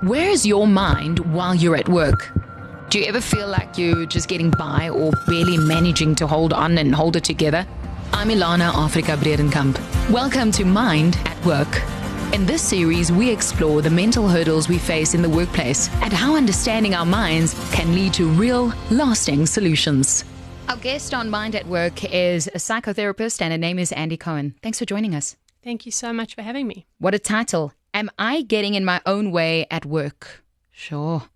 Where's your mind while you're at work? Do you ever feel like you're just getting by or barely managing to hold on and hold it together? I'm Elana Afrika-Bredenkamp. Welcome to Mind at Work. In this series, we explore the mental hurdles we face in the workplace and how understanding our minds can lead to real, lasting solutions. Our guest on Mind at Work is a psychotherapist, and her name is Andy Cohen. Thanks for joining us. Thank you so much for having me. What a title. Am I getting in my own way at work? Sure.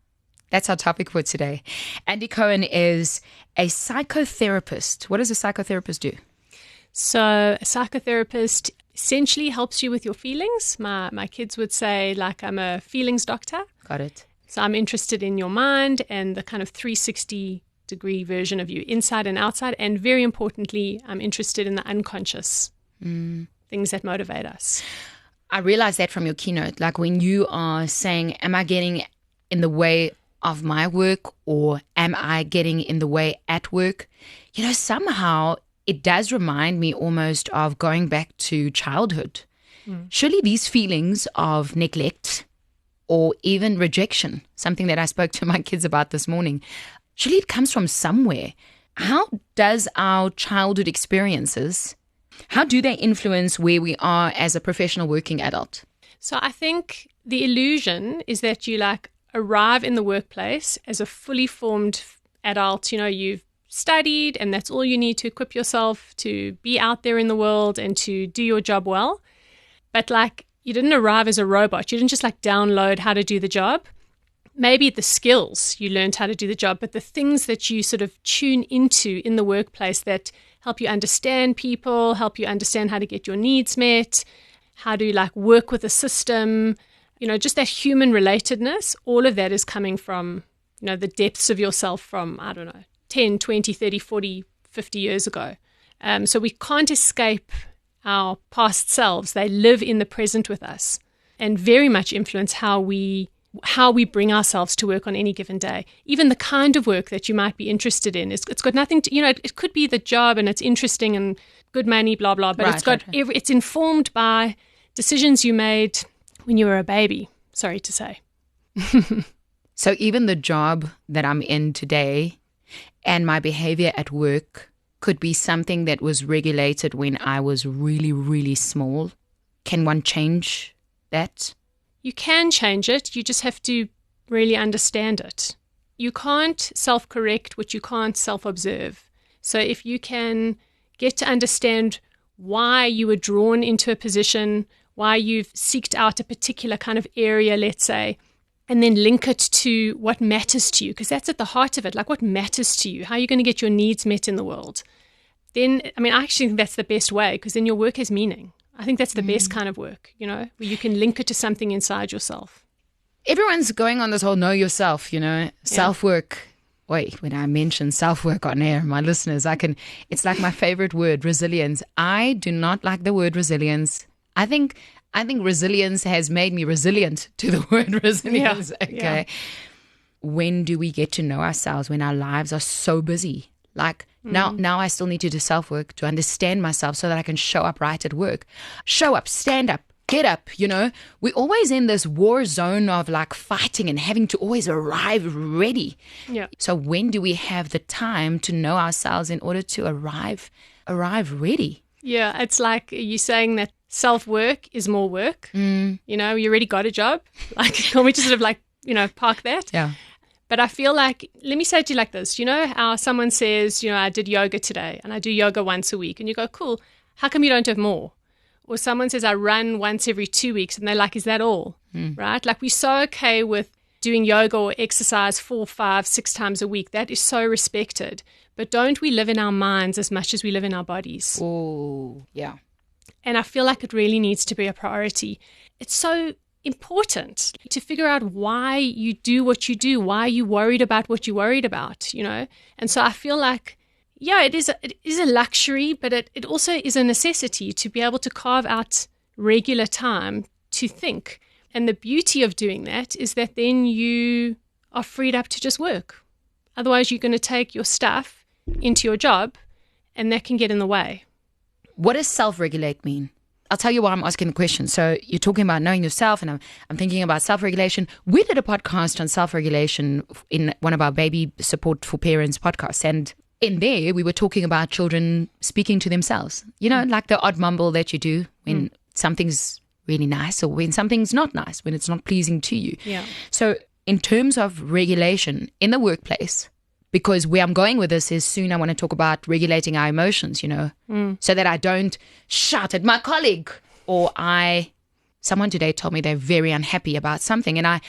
That's our topic for today. Andy Cohen is a psychotherapist. What does a psychotherapist do? So a psychotherapist essentially helps you with your feelings. My kids would say, like, I'm a feelings doctor. Got it. So I'm interested in your mind and the kind of 360-degree version of you, inside and outside. And very importantly, I'm interested in the unconscious things that motivate us. I realized that from your keynote, like when you are saying, am I getting in the way of my work, or am I getting in the way at work? You know, somehow it does remind me almost of going back to childhood. Surely these feelings of neglect or even rejection, something that I spoke to my kids about this morning, surely it comes from somewhere. How does our childhood experiences, how do they influence where we are as a professional working adult? So I think the illusion is that you arrive in the workplace as a fully formed adult. You know, you've studied and that's all you need to equip yourself to be out there in the world and to do your job well. But you didn't arrive as a robot. You didn't just download how to do the job. Maybe the skills you learned how to do the job, but the things that you sort of tune into in the workplace that help you understand people, help you understand how to get your needs met, how to work with a system, just that human relatedness, all of that is coming from, the depths of yourself from, 10, 20, 30, 40, 50 years ago. So we can't escape our past selves. They live in the present with us and very much influence how we bring ourselves to work on any given day. Even the kind of work that you might be interested in, it's got nothing to, it could be the job and it's interesting and good money, blah, blah, but it's informed by decisions you made when you were a baby, sorry to say. So even the job that I'm in today and my behavior at work could be something that was regulated when I was really, really small. Can one change that? You can change it. You just have to really understand it. You can't self-correct what you can't self-observe. So if you can get to understand why you were drawn into a position, why you've seeked out a particular kind of area, let's say, and then link it to what matters to you, because that's at the heart of it, what matters to you, how are you going to get your needs met in the world? Then, I actually think that's the best way, because then your work has meaning. I think that's the best kind of work, where you can link it to something inside yourself. Everyone's going on this whole know yourself, self-work. Wait, when I mention self-work on air, my listeners, it's like my favorite word, resilience. I do not like the word resilience. I think resilience has made me resilient to the word resilience. Yeah, okay. Yeah. When do we get to know ourselves when our lives are so busy? Now I still need to do self-work to understand myself so that I can show up right at work. Show up, stand up, get up, We're always in this war zone of fighting and having to always arrive ready. Yeah. So when do we have the time to know ourselves in order to arrive ready? Yeah, it's like you saying that self-work is more work. You already got a job. Can we just sort of park that? Yeah. But I feel let me say it to you like this. How someone says, I did yoga today and I do yoga once a week. And you go, cool. How come you don't have more? Or someone says, I run once every 2 weeks. And they're like, is that all? Right? We're so okay with doing yoga or exercise 4, 5, 6 times a week. That is so respected. But don't we live in our minds as much as we live in our bodies? Oh, yeah. And I feel like it really needs to be a priority. It's so important to figure out why you do what you do, why you worried about what you worried about, And so I feel it is a luxury, but it also is a necessity to be able to carve out regular time to think. And the beauty of doing that is that then you are freed up to just work. Otherwise, you're going to take your stuff into your job and that can get in the way. What does self-regulate mean? I'll tell you why I'm asking the question. So you're talking about knowing yourself, and I'm thinking about self-regulation. We did a podcast on self-regulation in one of our baby support for parents podcasts, and in there we were talking about children speaking to themselves. You know, like the odd mumble that you do when something's really nice or when something's not nice, when it's not pleasing to you. Yeah. So in terms of regulation in the workplace, because where I'm going with this is soon I want to talk about regulating our emotions, you know, so that I don't shout at my colleague or someone today told me they're very unhappy about something, and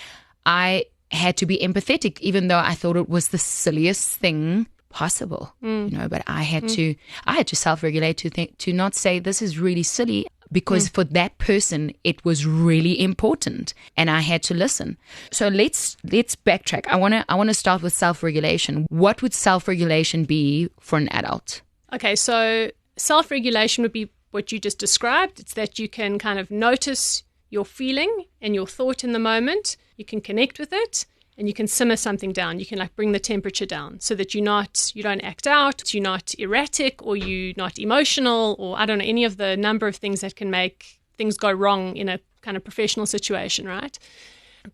I had to be empathetic even though I thought it was the silliest thing possible, you know, but I had to self-regulate to not say this is really silly, because for that person it was really important and I had to listen. So let's backtrack. I want to start with self-regulation. What would self-regulation be for an adult? Okay, so self-regulation would be what you just described. It's that you can kind of notice your feeling and your thought in the moment. You can connect with it, and you can simmer something down. You can like bring the temperature down so that you don't act out, you're not erratic, or you're not emotional, or I don't know, any of the number of things that can make things go wrong in a kind of professional situation, right?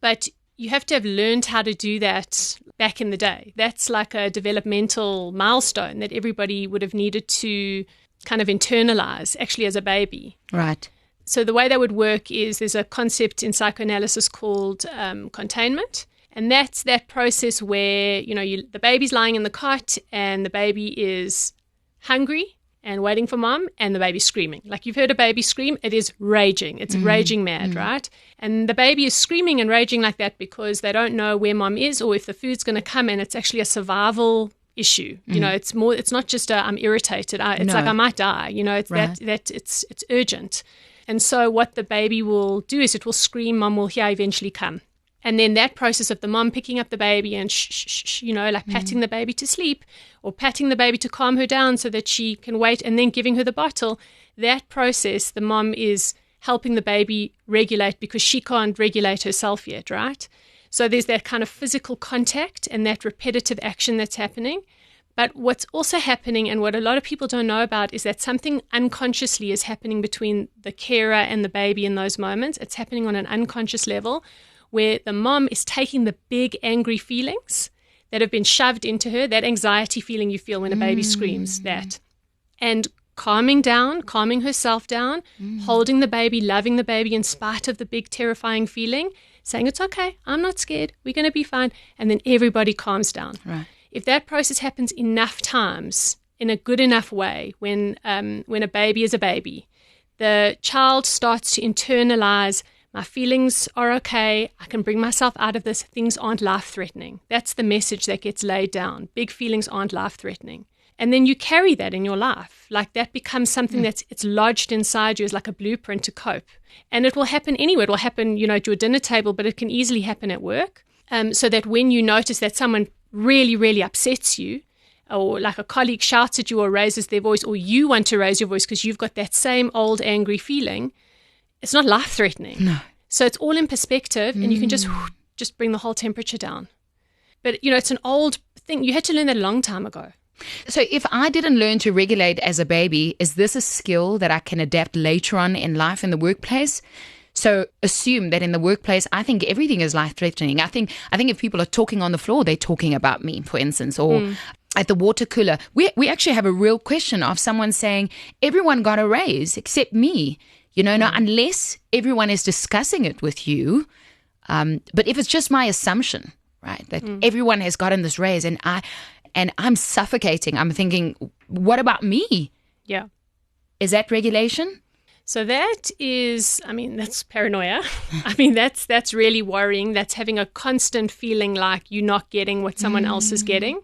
But you have to have learned how to do that back in the day. That's like a developmental milestone that everybody would have needed to kind of internalize actually as a baby. Right. So the way that would work is there's a concept in psychoanalysis called containment. And that's that process where, you know, the baby's lying in the cot and the baby is hungry and waiting for mom, and the baby's screaming. Like, you've heard a baby scream, it is raging. It's raging mad, right? And the baby is screaming and raging like that because they don't know where mom is or if the food's going to come, and it's actually a survival issue. You know, it's not just I'm irritated. It's like I might die. You know, it's right. It's urgent. And so what the baby will do is it will scream, mom will hear, eventually come. And then that process of the mom picking up the baby and you know, like patting the baby to sleep or patting the baby to calm her down so that she can wait, and then giving her the bottle, that process, the mom is helping the baby regulate because she can't regulate herself yet, right? So there's that kind of physical contact and that repetitive action that's happening. But what's also happening, and what a lot of people don't know about, is that something unconsciously is happening between the carer and the baby in those moments. It's happening on an unconscious level, where the mom is taking the big angry feelings that have been shoved into her, that anxiety feeling you feel when a baby screams, that, and calming herself down, holding the baby, loving the baby in spite of the big terrifying feeling, saying, it's okay, I'm not scared, we're going to be fine, and then everybody calms down. Right. If that process happens enough times in a good enough way, when a baby is a baby, the child starts to internalize, my feelings are okay, I can bring myself out of this, things aren't life-threatening. That's the message that gets laid down. Big feelings aren't life-threatening. And then you carry that in your life. Like, that becomes something it's lodged inside you as like a blueprint to cope. And it will happen anywhere. It will happen, you know, at your dinner table, but it can easily happen at work. So that when you notice that someone really, really upsets you, or like a colleague shouts at you or raises their voice, or you want to raise your voice because you've got that same old angry feeling, it's not life-threatening. No. So it's all in perspective, and you can just bring the whole temperature down. But, you know, it's an old thing. You had to learn that a long time ago. So if I didn't learn to regulate as a baby, is this a skill that I can adapt later on in life in the workplace? So assume that in the workplace, I think everything is life-threatening. I think if people are talking on the floor, they're talking about me, for instance, or at the water cooler. We actually have a real question of someone saying, everyone got a raise except me. You know, now, unless everyone is discussing it with you, but if it's just my assumption, right, that everyone has gotten this raise and I'm suffocating, I'm thinking, what about me? Yeah. Is that regulation? So that is, I mean, that's paranoia. I mean, that's really worrying. That's having a constant feeling like you're not getting what someone else is getting.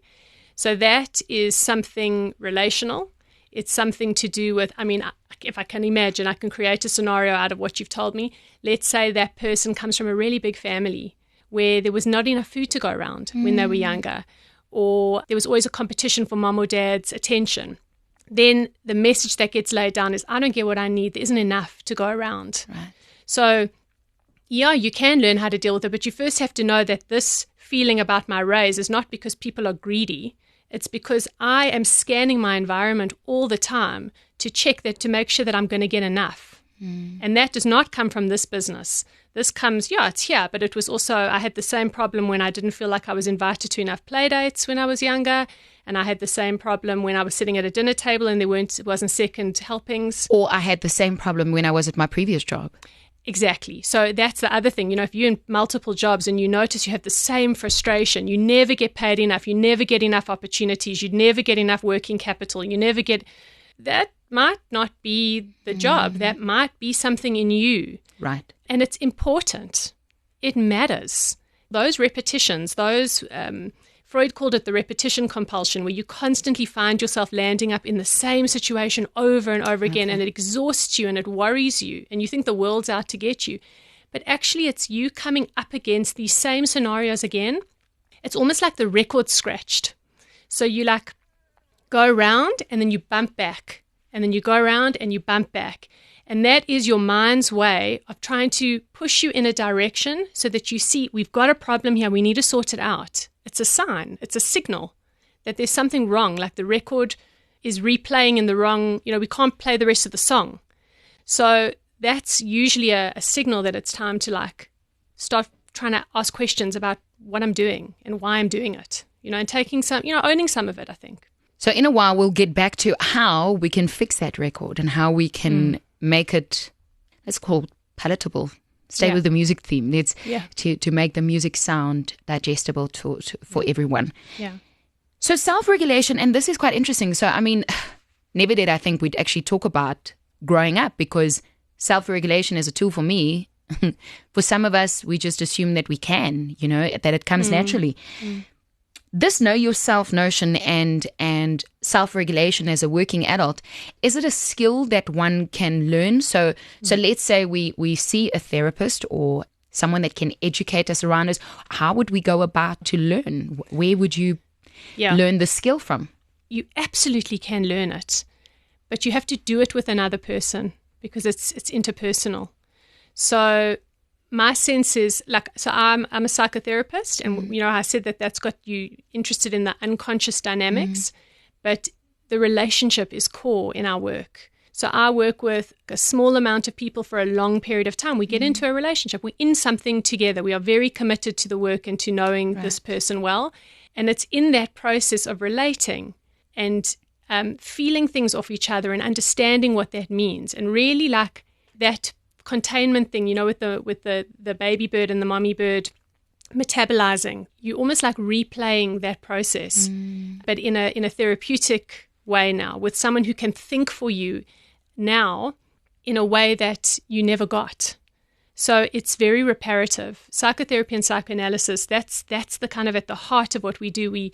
So that is something relational. It's something to do with, I mean, if I can imagine, I can create a scenario out of what you've told me. Let's say that person comes from a really big family where there was not enough food to go around when they were younger, or there was always a competition for mom or dad's attention. Then the message that gets laid down is, I don't get what I need. There isn't enough to go around. Right. So, yeah, you can learn how to deal with it, but you first have to know that this feeling about my raise is not because people are greedy. It's because I am scanning my environment all the time to check that, to make sure that I'm going to get enough. And that does not come from this business. This comes, it's here, but it was also, I had the same problem when I didn't feel like I was invited to enough play dates when I was younger. And I had the same problem when I was sitting at a dinner table and it wasn't second helpings. Or I had the same problem when I was at my previous job. Exactly. So that's the other thing. You know, if you're in multiple jobs and you notice you have the same frustration, you never get paid enough, you never get enough opportunities, you never get enough working capital, that might not be the job. That might be something in you. Right. And it's important. It matters. Those repetitions, Freud called it the repetition compulsion, where you constantly find yourself landing up in the same situation over and over again, and it exhausts you and it worries you, and you think the world's out to get you. But actually, it's you coming up against these same scenarios again. It's almost like the record's scratched. So you go around and then you bump back, and then you go around and you bump back. And that is your mind's way of trying to push you in a direction so that you see, we've got a problem here, we need to sort it out. It's a sign, it's a signal that there's something wrong, like the record is replaying in the wrong, we can't play the rest of the song. So that's usually a signal that it's time to start trying to ask questions about what I'm doing and why I'm doing it, and taking some, owning some of it, I think. So in a while, we'll get back to how we can fix that record and how we can make it, let's call it palatable. Stay with the music theme. It's to make the music sound digestible for everyone. Yeah. So self-regulation, and this is quite interesting. So, never did I think we'd actually talk about growing up, because self-regulation is a tool for me. For some of us, we just assume that we can, that it comes naturally. This know yourself notion and self-regulation as a working adult, is it a skill that one can learn? So let's say we see a therapist or someone that can educate us around us. How would we go about to learn? Where would you learn the skill from? You absolutely can learn it, but you have to do it with another person because it's interpersonal. So my sense is I'm a psychotherapist, and I said that's got you interested in the unconscious dynamics, but the relationship is core in our work. So I work with a small amount of people for a long period of time. We get into a relationship. We're in something together. We are very committed to the work and to knowing this person well. And it's in that process of relating and feeling things off each other and understanding what that means, and really that containment thing, with the baby bird and the mommy bird metabolizing. You almost replaying that process, but in a therapeutic way now, with someone who can think for you now in a way that you never got. So it's very reparative. Psychotherapy and psychoanalysis, that's the kind of at the heart of what we do. We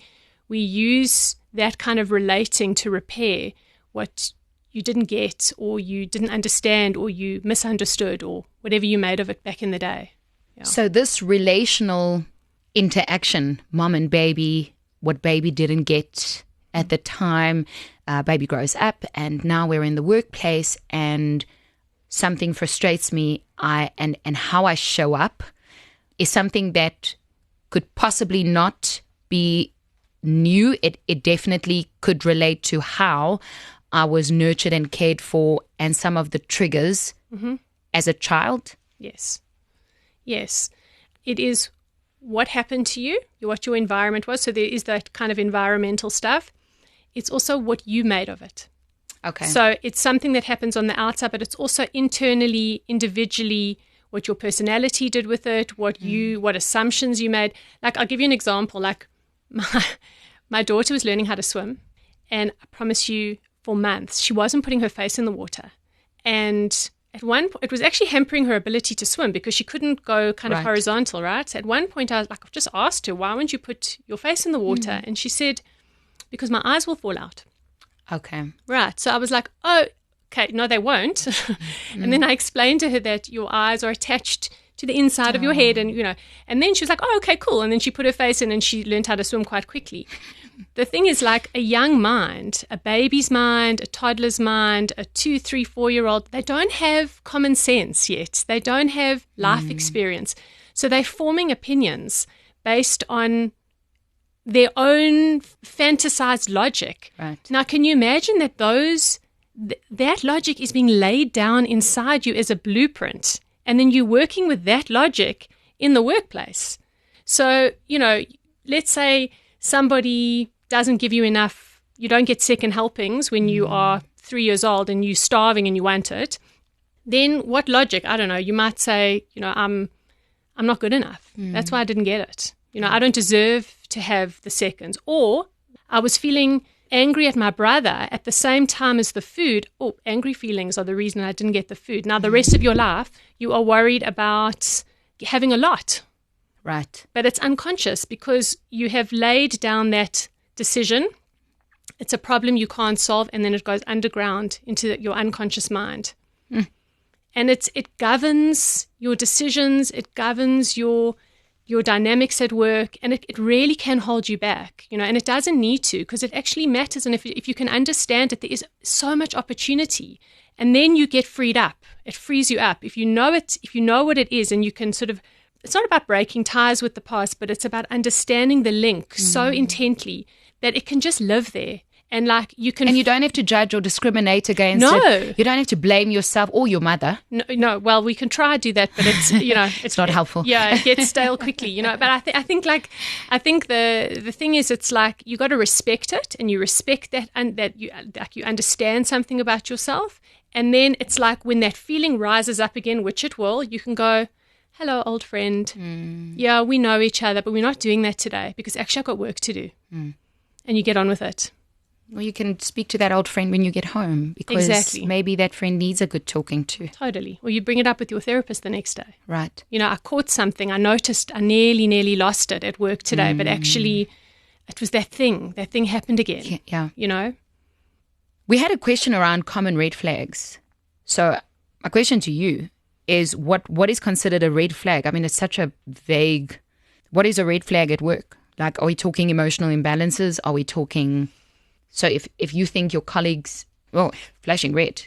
use that kind of relating to repair what you didn't get, or you didn't understand, or you misunderstood, or whatever you made of it back in the day. Yeah. So this relational interaction, mom and baby, what baby didn't get at the time, baby grows up, and now we're in the workplace, and something frustrates me, and how I show up is something that could possibly not be new. It definitely could relate to how I was nurtured and cared for, and some of the triggers as a child. Yes. It is what happened to you, what your environment was. So there is that kind of environmental stuff. It's also what you made of it. Okay. So it's something that happens on the outside, but it's also internally, individually, what your personality did with it, what assumptions you made. I'll give you an example. My daughter was learning how to swim, and I promise you, for months, she wasn't putting her face in the water. And at one point, it was actually hampering her ability to swim because she couldn't go kind of horizontal, right? So at one point, I was I've just asked her, why won't you put your face in the water? And she said, because my eyes will fall out. Okay. Right. So I was like, oh, okay, no, they won't. And then I explained to her that your eyes are attached to the inside of your head, and and then she was like, oh, okay, cool. And then she put her face in and she learned how to swim quite quickly. The thing is, a young mind, a baby's mind, a toddler's mind, a 2, 3, 4-year-old, they don't have common sense yet. They don't have life experience. So they're forming opinions based on their own fantasized logic. Right. Now, can you imagine that that logic is being laid down inside you as a blueprint. And then you're working with that logic in the workplace. So, let's say somebody doesn't give you enough, you don't get second helpings when you are 3 years old and you're starving and you want it. Then what logic? I don't know. You might say, I'm not good enough. That's why I didn't get it. I don't deserve to have the seconds. Or I was feeling angry at my brother at the same time as the food. Oh, angry feelings are the reason I didn't get the food. Now, the rest of your life, you are worried about having a lot. Right. But it's unconscious because you have laid down that decision. It's a problem you can't solve, and then it goes underground into your unconscious mind. And it governs your decisions, it governs your dynamics at work, and it really can hold you back, and it doesn't need to, because it actually matters. And if you can understand it, there is so much opportunity, and then you get freed up. It frees you up. If you know it, if you know what it is, and you can sort of, it's not about breaking ties with the past, but it's about understanding the link so intently that it can just live there. And you can, and you don't have to judge or discriminate against it. You don't have to blame yourself or your mother. No. Well, we can try to do that, but it's it's not helpful. Yeah, it gets stale quickly. But I think the thing is, it's like you got to respect it, and you respect that, and that you understand something about yourself, and then it's like when that feeling rises up again, which it will, you can go, hello, old friend. Yeah, we know each other, but we're not doing that today because actually I've got work to do, and you get on with it. Well, you can speak to that old friend when you get home, because maybe that friend needs a good talking to. Totally. Or you bring it up with your therapist the next day. Right. I caught something. I noticed I nearly lost it at work today, but actually it was that thing. That thing happened again. Yeah. We had a question around common red flags. So my question to you is what is considered a red flag? I mean, it's such a vague, what is a red flag at work? Like, are we talking emotional imbalances? Are we talking... So if you think your colleagues, flashing red,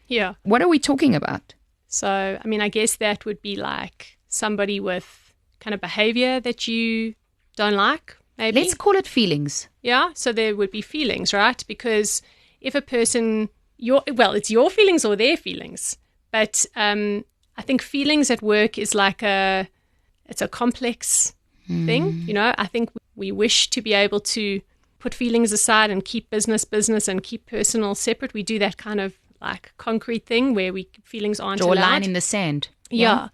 Yeah. What are we talking about? So, I mean, I guess that would be like somebody with kind of behavior that you don't like, maybe. Let's call it feelings. Yeah. So there would be feelings, right? Because if a person, it's your feelings or their feelings. But I think feelings at work is it's a complex thing. I think we wish to be able to put feelings aside and keep business and keep personal separate. We do that kind of like concrete thing where feelings aren't allowed. Draw a line in the sand. Yeah.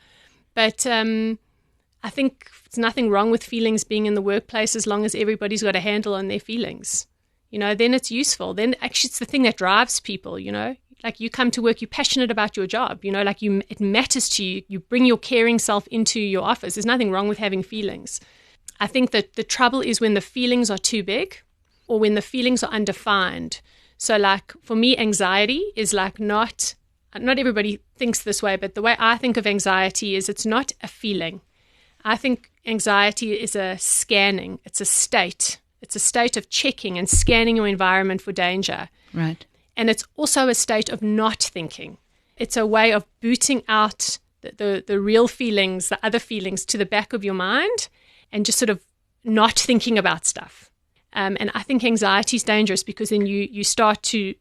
But I think there's nothing wrong with feelings being in the workplace as long as everybody's got a handle on their feelings. Then it's useful. Then actually it's the thing that drives people, Like you come to work, you're passionate about your job, it matters to you. You bring your caring self into your office. There's nothing wrong with having feelings. I think that the trouble is when the feelings are too big, or when the feelings are undefined. So like for me, anxiety is like not everybody thinks this way, but the way I think of anxiety is it's not a feeling. I think anxiety is a scanning. It's a state. It's a state of checking and scanning your environment for danger. Right. And it's also a state of not thinking. It's a way of booting out the real feelings, the other feelings to the back of your mind and just sort of not thinking about stuff. And I think anxiety is dangerous because then you start to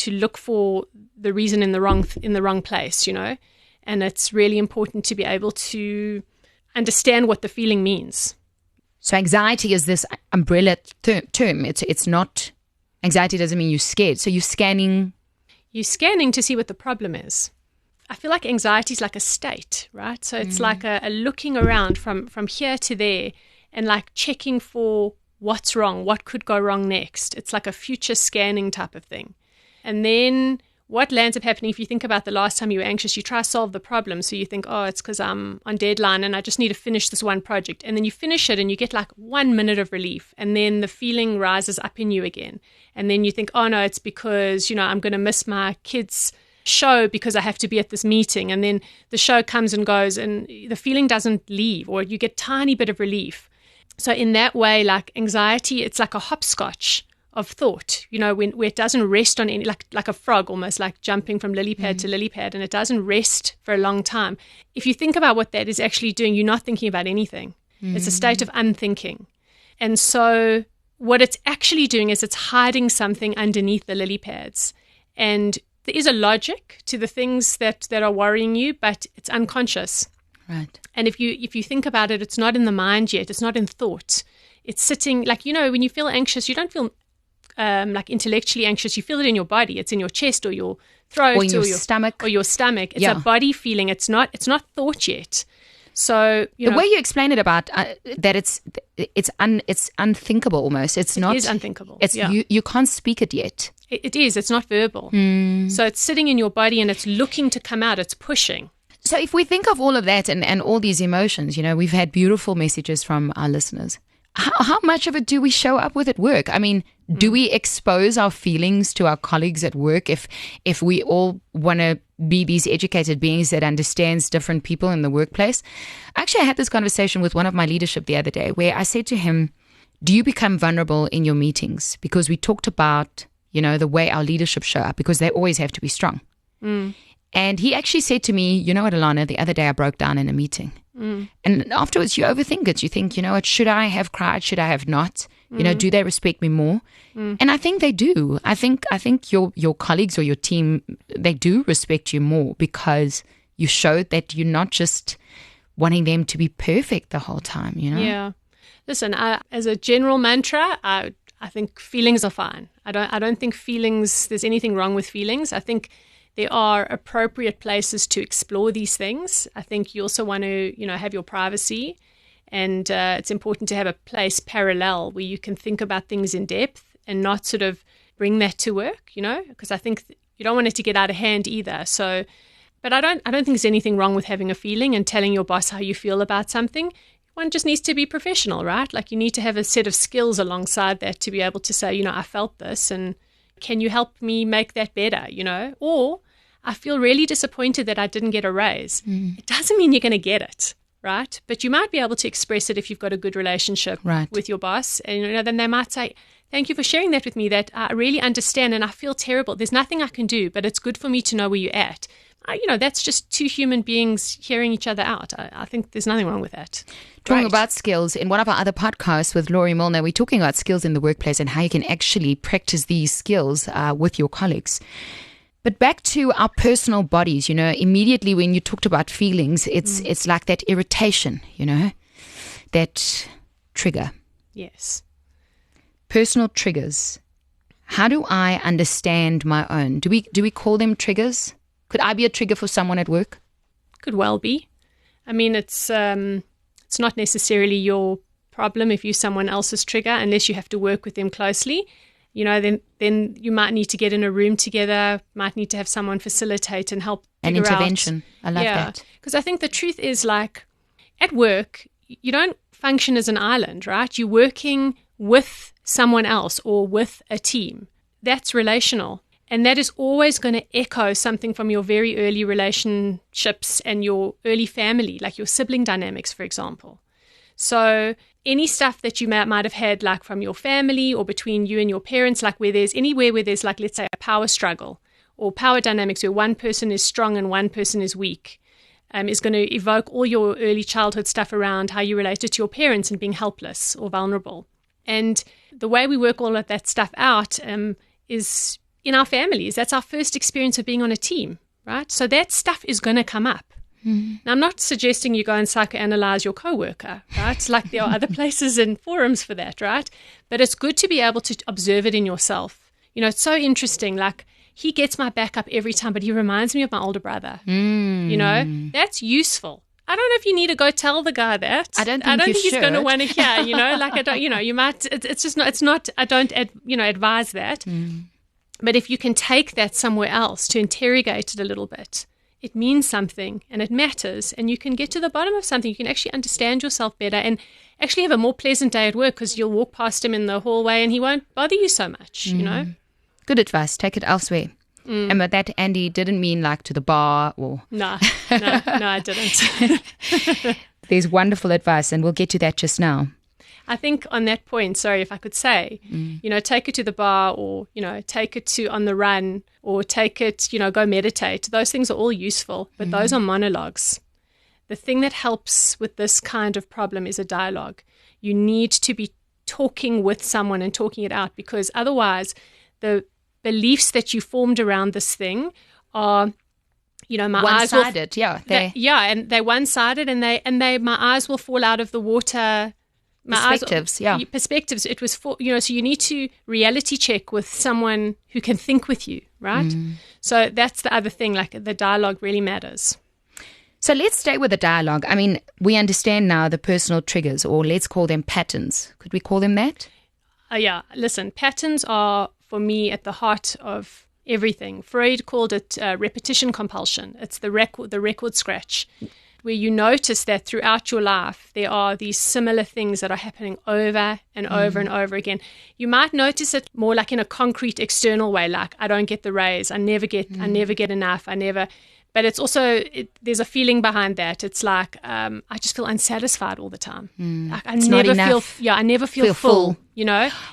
look for the reason in the wrong place, and it's really important to be able to understand what the feeling means. So anxiety is this umbrella term. It's not, anxiety doesn't mean you're scared. So you're scanning to see what the problem is. I feel like anxiety is like a state, right? So it's like a looking around from here to there and like checking for what's wrong, what could go wrong next. It's like a future scanning type of thing. And then what lands up happening, if you think about the last time you were anxious, you try to solve the problem. So you think, it's because I'm on deadline and I just need to finish this one project. And then you finish it and you get like 1 minute of relief. And then the feeling rises up in you again. And then you think, no, it's because, I'm going to miss my kids' show because I have to be at this meeting. And then the show comes and goes and the feeling doesn't leave, or you get a tiny bit of relief. So in that way, like anxiety, it's like a hopscotch of thought, where it doesn't rest on any, like a frog, almost like jumping from lily pad to lily pad, and it doesn't rest for a long time. If you think about what that is actually doing, you're not thinking about anything. It's a state of unthinking. And so what it's actually doing is it's hiding something underneath the lily pads. And there is a logic to the things that are worrying you, but it's unconscious. Right. And if you think about it, it's not in the mind yet. It's not in thought. It's sitting, like, when you feel anxious, you don't feel like intellectually anxious. You feel it in your body. It's in your chest or your throat or your stomach. Or your stomach. It's a body feeling. It's not thought yet. So the way you explain it about that it's unthinkable almost. It is unthinkable. It's you can't speak it yet. It is. It's not verbal. So it's sitting in your body and it's looking to come out. It's pushing. So if we think of all of that and all these emotions, we've had beautiful messages from our listeners. How much of it do we show up with at work? I mean, do we expose our feelings to our colleagues at work if we all want to be these educated beings that understands different people in the workplace? Actually, I had this conversation with one of my leadership the other day where I said to him, do you become vulnerable in your meetings? Because we talked about, the way our leadership show up, because they always have to be strong. And he actually said to me, you know what, Elana, the other day I broke down in a meeting. And afterwards you overthink it. You think, should I have cried? Should I have not? Do they respect me more? And I think they do. I think your colleagues or your team, they do respect you more because you showed that you're not just wanting them to be perfect the whole time, Yeah. Listen, as a general mantra, I think feelings are fine. I don't think there's anything wrong with feelings. I think there are appropriate places to explore these things. I think you also want to, have your privacy, and it's important to have a place parallel where you can think about things in depth and not sort of bring that to work, because I think you don't want it to get out of hand either. So, but I don't think there's anything wrong with having a feeling and telling your boss how you feel about something. One just needs to be professional, right? Like you need to have a set of skills alongside that to be able to say, I felt this, and can you help me make that better, Or I feel really disappointed that I didn't get a raise. It doesn't mean you're going to get it, right? But you might be able to express it if you've got a good relationship with your boss. And then they might say, thank you for sharing that with me, that I really understand and I feel terrible. There's nothing I can do, but it's good for me to know where you're at. That's just two human beings hearing each other out. I think there's nothing wrong with that. Talking about skills, in one of our other podcasts with Laurie Milner, we're talking about skills in the workplace and how you can actually practice these skills with your colleagues. But back to our personal bodies, immediately when you talked about feelings, it's like that irritation, that trigger. Yes. Personal triggers. How do I understand my own? Do we call them triggers? Could I be a trigger for someone at work? Could well be. I mean, it's not necessarily your problem if you're someone else's trigger, unless you have to work with them closely. Then you might need to get in a room together, might need to have someone facilitate and help an figure intervention. Out. I love that. Because I think the truth is, like, at work, you don't function as an island, right? You're working with someone else or with a team. That's relational. And that is always going to echo something from your very early relationships and your early family, like your sibling dynamics, for example. So any stuff that you might have had, like from your family or between you and your parents, like anywhere where there's, like, let's say, a power struggle or power dynamics where one person is strong and one person is weak, is going to evoke all your early childhood stuff around how you related to your parents and being helpless or vulnerable. And the way we work all of that stuff out is in our families. That's our first experience of being on a team, right? So that stuff is going to come up. Now, I'm not suggesting you go and psychoanalyze your coworker, right? Like there are other places and forums for that, right? But it's good to be able to observe it in yourself. It's so interesting. Like, he gets my back up every time, but he reminds me of my older brother. That's useful. I don't know if you need to go tell the guy that. I don't think he's going to want to hear, like, I don't, you might, it's just not, it's not, I don't, advise that. But if you can take that somewhere else to interrogate it a little bit, it means something and it matters, and you can get to the bottom of something. You can actually understand yourself better and actually have a more pleasant day at work because you'll walk past him in the hallway and he won't bother you so much, Good advice. Take it elsewhere. And by that, Andy didn't mean like to the bar or... No, I didn't. There's wonderful advice, and we'll get to that just now. I think on that point, sorry if I could say, take it to the bar or, take it to on the run or take it, go meditate. Those things are all useful, but those are monologues. The thing that helps with this kind of problem is a dialogue. You need to be talking with someone and talking it out, because otherwise the beliefs that you formed around this thing are, my eyes will, one-sided. and they're one-sided, and my eyes will fall out of the water. Perspectives. It was so you need to reality check with someone who can think with you, right? So that's the other thing, like the dialogue really matters. So let's stay with the dialogue. I mean, we understand now the personal triggers, or let's call them patterns. Could we call them that? Listen, patterns are, for me, at the heart of everything. Freud called it repetition compulsion. It's the record scratch, where you notice that throughout your life there are these similar things that are happening over and over and over again. You might notice it more like in a concrete external way, like I don't get the raise, I never get enough, but it's also there's a feeling behind that. It's like I just feel unsatisfied all the time. Like I never feel full.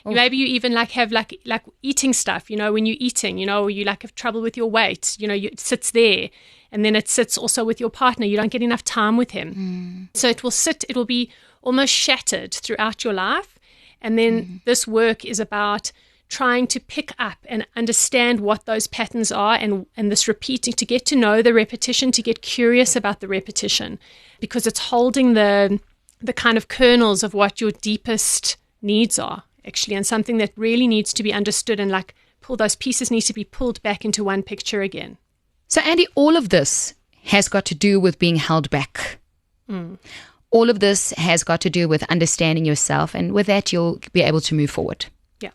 Maybe you even have like eating stuff. When you're eating, or you have trouble with your weight. It sits there, and then it sits also with your partner. You don't get enough time with him, so it will sit. It will be almost shattered throughout your life, and then this work is about trying to pick up and understand what those patterns are, and this repeating, to get to know the repetition, to get curious about the repetition, because it's holding the kind of kernels of what your deepest needs are, actually, and something that really needs to be understood, and those pieces need to be pulled back into one picture again. So Andy, all of this has got to do with being held back. All of this has got to do with understanding yourself, and with that you'll be able to move forward. Yeah.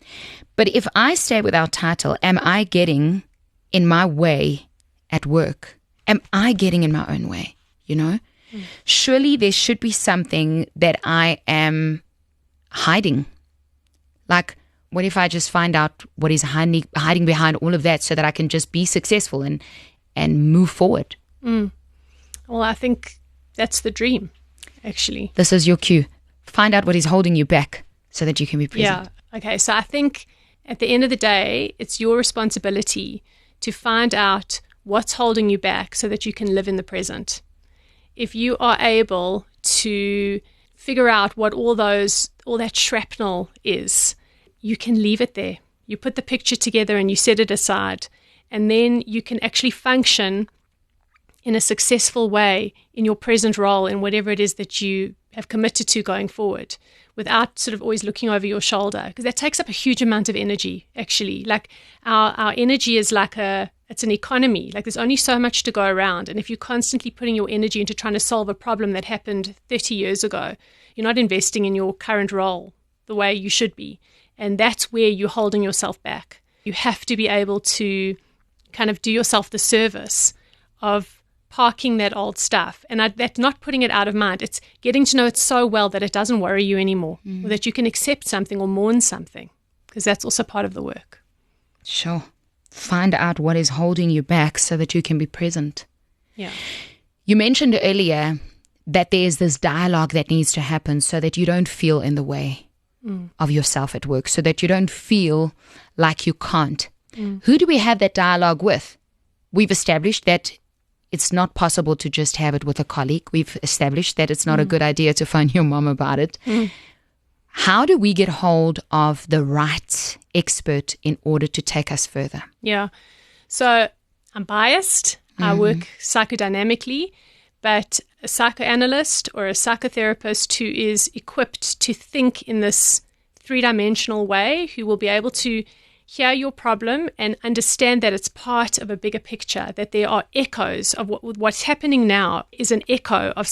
But if I stay with our title, am I getting in my way at work? Am I getting in my own way? Surely there should be something that I am hiding. Like, what if I just find out what is hiding behind all of that, so that I can just be successful and move forward? Well, I think that's the dream, actually. This is your cue. Find out what is holding you back so that you can be present. Yeah. Okay. So I think at the end of the day, it's your responsibility to find out what's holding you back so that you can live in the present. If you are able to figure out what all that shrapnel is, you can leave it there. You put the picture together and you set it aside, and then you can actually function in a successful way in your present role, in whatever it is that you have committed to going forward, without sort of always looking over your shoulder, because that takes up a huge amount of energy, actually. Like our energy is it's an economy. Like there's only so much to go around. And if you're constantly putting your energy into trying to solve a problem that happened 30 years ago, you're not investing in your current role the way you should be. And that's where you're holding yourself back. You have to be able to kind of do yourself the service of parking that old stuff. And that's not putting it out of mind. It's getting to know it so well that it doesn't worry you anymore, or that you can accept something or mourn something, because that's also part of the work. Sure. Find out what is holding you back so that you can be present. Yeah. You mentioned earlier that there's this dialogue that needs to happen so that you don't feel in the way of yourself at work, so that you don't feel like you can't. Who do we have that dialogue with? We've established that it's not possible to just have it with a colleague. We've established that it's not a good idea to phone your mom about it. How do we get hold of the right expert in order to take us further? Yeah. So I'm biased. I work psychodynamically, but a psychoanalyst or a psychotherapist who is equipped to think in this three-dimensional way, who will be able to hear your problem and understand that it's part of a bigger picture, that there are echoes of what's happening now is an echo of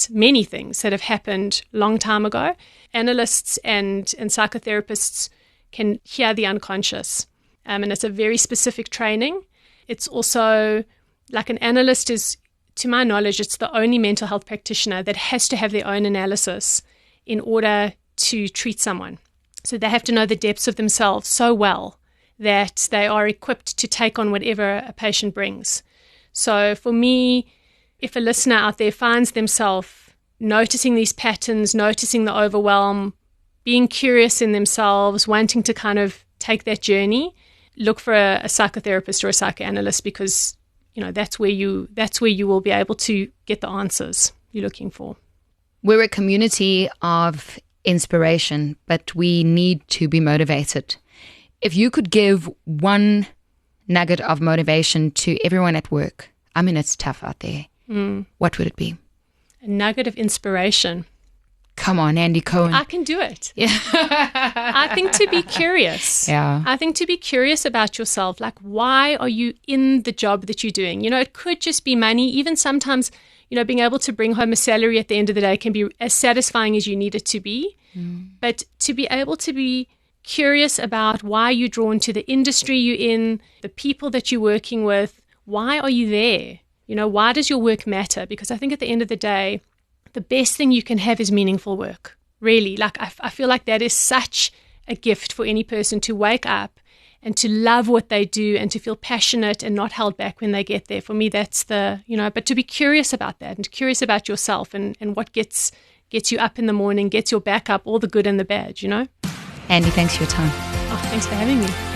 many things that have happened a long time ago. Analysts and psychotherapists can hear the unconscious, and it's a very specific training. It's also, like, an analyst is, to my knowledge, it's the only mental health practitioner that has to have their own analysis in order to treat someone. So they have to know the depths of themselves so well that they are equipped to take on whatever a patient brings. So for me, if a listener out there finds themselves noticing these patterns, noticing the overwhelm, being curious in themselves, wanting to kind of take that journey, look for a psychotherapist or a psychoanalyst, because that's where you will be able to get the answers you're looking for. We're a community of inspiration, but we need to be motivated. if you could give one nugget of motivation to everyone at work, I mean, it's tough out there. What would it be? A nugget of inspiration. Come on, Andy Cohen. I can do it. Yeah. I think to be curious. Yeah. I think to be curious about yourself. Like, why are you in the job that you're doing? It could just be money. Even sometimes, being able to bring home a salary at the end of the day can be as satisfying as you need it to be. But to be able to be curious about why you're drawn to the industry you're in, the people that you're working with, why are you there? Why does your work matter? Because I think at the end of the day, the best thing you can have is meaningful work. Really, like I feel like that is such a gift for any person to wake up and to love what they do and to feel passionate and not held back when they get there. For me, that's but to be curious about that and curious about yourself and what gets you up in the morning, gets your back up, all the good and the bad, Andy, thanks for your time. Oh, thanks for having me.